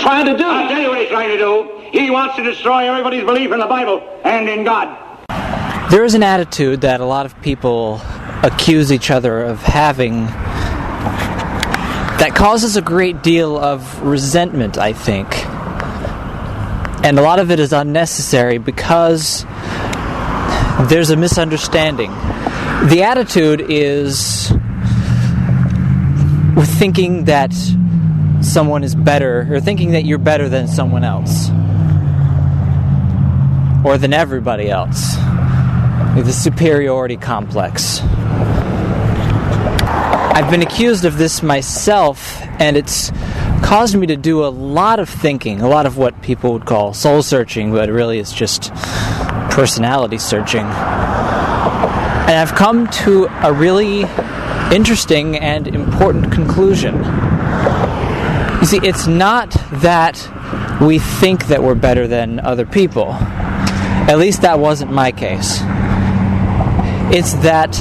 trying to do? I'll tell you what he's trying to do. He wants to destroy everybody's belief in the Bible and in God. There is an attitude that a lot of people accuse each other of having that causes a great deal of resentment, I think. And a lot of it is unnecessary because there's a misunderstanding. The attitude is with thinking that someone is better, or thinking that you're better than someone else, or than everybody else. The superiority complex. I've been accused of this myself, and it's caused me to do a lot of thinking, a lot of what people would call soul searching, but really it's just personality searching. And I've come to a really interesting and important conclusion. You see, it's not that we think that we're better than other people. At least that wasn't my case. It's that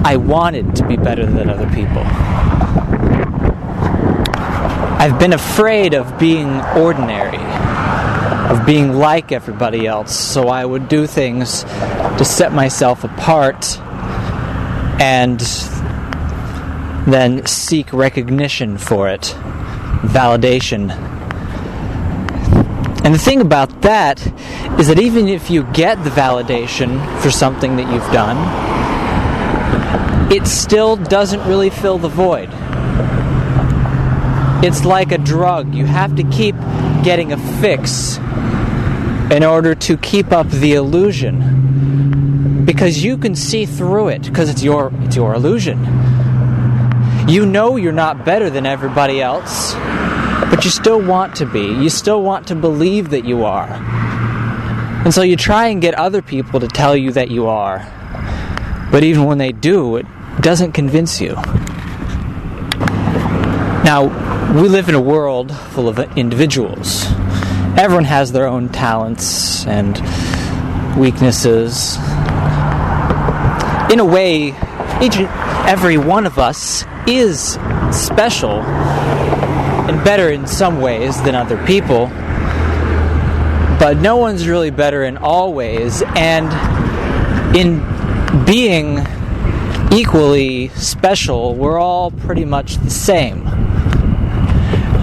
I wanted to be better than other people. I've been afraid of being ordinary, of being like everybody else, so I would do things to set myself apart and then seek recognition for it, validation. And the thing about that is that even if you get the validation for something that you've done, it still doesn't really fill the void. It's like a drug. You have to keep getting a fix in order to keep up the illusion. Because you can see through it, because it's your illusion. You know you're not better than everybody else, but you still want to be. You still want to believe that you are. And so you try and get other people to tell you that you are. But even when they do, it doesn't convince you. Now, we live in a world full of individuals. Everyone has their own talents and weaknesses. In a way, each and every one of us is special and better in some ways than other people, but no one's really better in all ways, and in being equally special, we're all pretty much the same.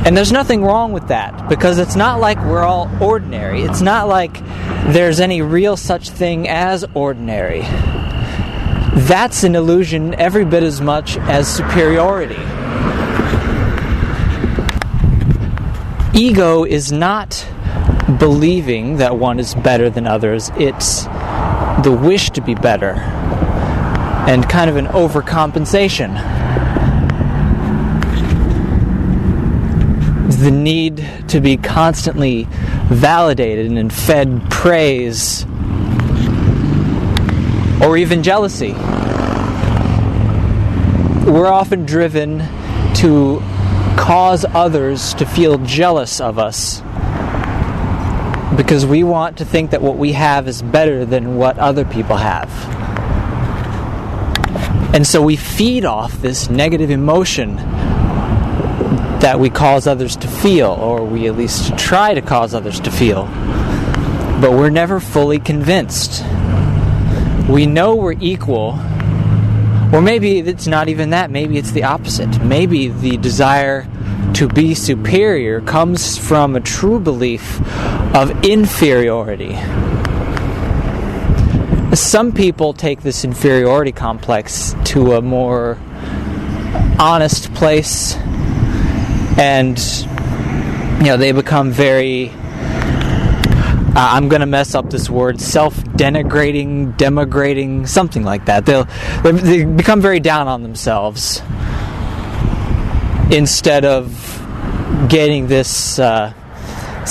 And there's nothing wrong with that, because it's not like we're all ordinary. It's not like there's any real such thing as ordinary. That's an illusion every bit as much as superiority. Ego is not believing that one is better than others. It's the wish to be better and kind of an overcompensation. The need to be constantly validated and fed praise or even jealousy. We're often driven to cause others to feel jealous of us because we want to think that what we have is better than what other people have. And so we feed off this negative emotion that we cause others to feel, or we at least try to cause others to feel. But we're never fully convinced. We know we're equal, or maybe it's not even that, maybe it's the opposite. Maybe the desire to be superior comes from a true belief of inferiority. Some people take this inferiority complex to a more honest place, and they become very I'm going to mess up this word, self-denigrating, demigrating, something like that. They become very down on themselves instead of getting this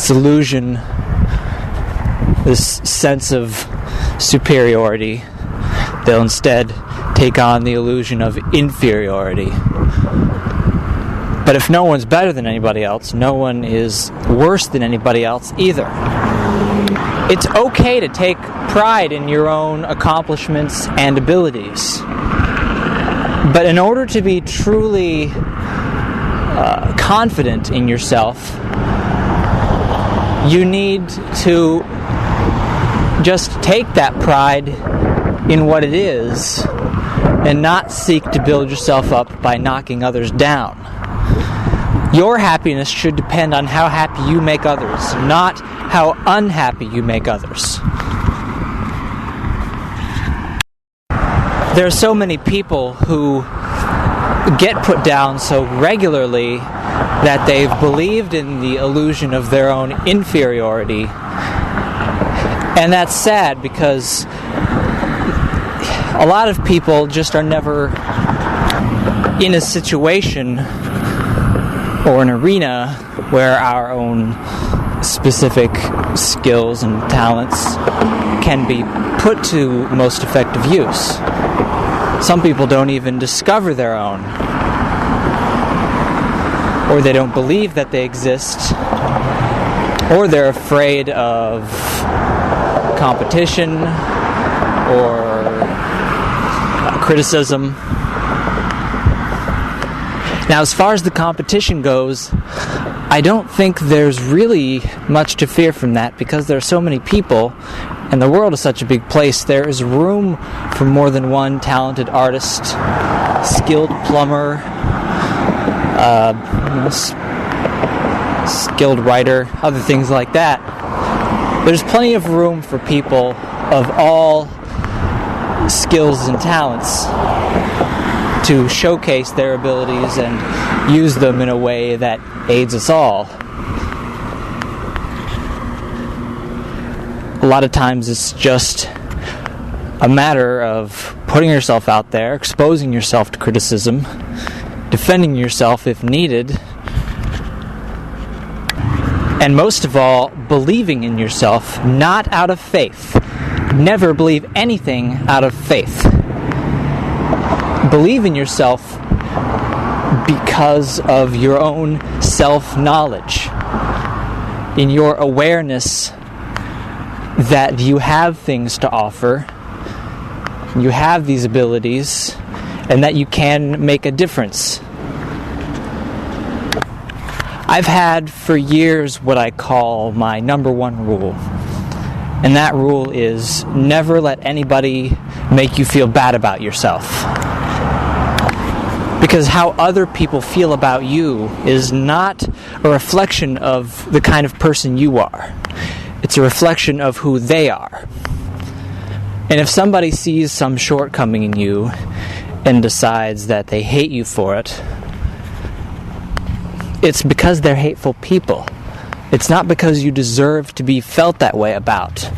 illusion, this sense of superiority. They'll instead take on the illusion of inferiority. But if no one's better than anybody else, no one is worse than anybody else either. It's okay to take pride in your own accomplishments and abilities. But in order to be truly confident in yourself, You need to just take that pride in what it is and not seek to build yourself up by knocking others down. Your happiness should depend on how happy you make others, not how unhappy you make others. There are so many people who get put down so regularly that they've believed in the illusion of their own inferiority. And that's sad, because a lot of people just are never in a situation or an arena where our own specific skills and talents can be put to most effective use. Some people don't even discover their own, or they don't believe that they exist, or they're afraid of competition or criticism. Now, as far as the competition goes, I don't think there's really much to fear from that, because there are so many people, and the world is such a big place. There is room for more than one talented artist, skilled plumber, skilled writer, other things like that. There's plenty of room for people of all skills and talents to showcase their abilities and use them in a way that aids us all. A lot of times it's just a matter of putting yourself out there, exposing yourself to criticism, defending yourself if needed, and most of all, believing in yourself, not out of faith. Never believe anything out of faith. Believe in yourself because of your own self-knowledge, in your awareness that you have things to offer, you have these abilities, and that you can make a difference. I've had for years what I call my number one rule. And that rule is never let anybody make you feel bad about yourself. Because how other people feel about you is not a reflection of the kind of person you are. It's a reflection of who they are. And if somebody sees some shortcoming in you and decides that they hate you for it, it's because they're hateful people. It's not because you deserve to be felt that way about.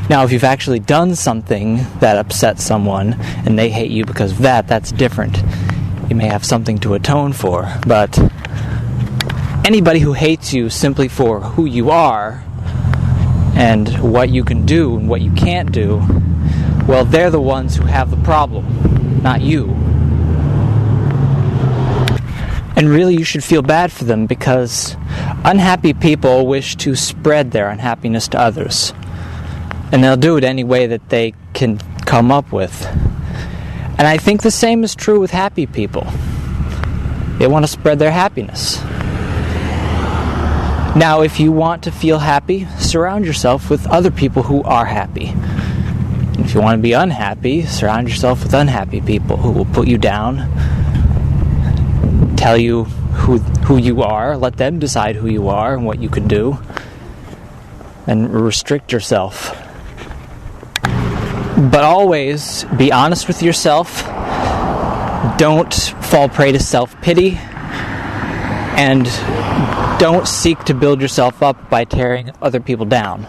Now, if you've actually done something that upsets someone and they hate you because of that, that's different. You may have something to atone for, but anybody who hates you simply for who you are and what you can do and what you can't do, well, they're the ones who have the problem, not you. And really, you should feel bad for them, because unhappy people wish to spread their unhappiness to others. And they'll do it any way that they can come up with. And I think the same is true with happy people. They want to spread their happiness. Now, if you want to feel happy, surround yourself with other people who are happy. And if you want to be unhappy, surround yourself with unhappy people who will put you down, tell you who you are, let them decide who you are and what you can do, and restrict yourself. But always be honest with yourself. Don't fall prey to self-pity, and don't seek to build yourself up by tearing other people down.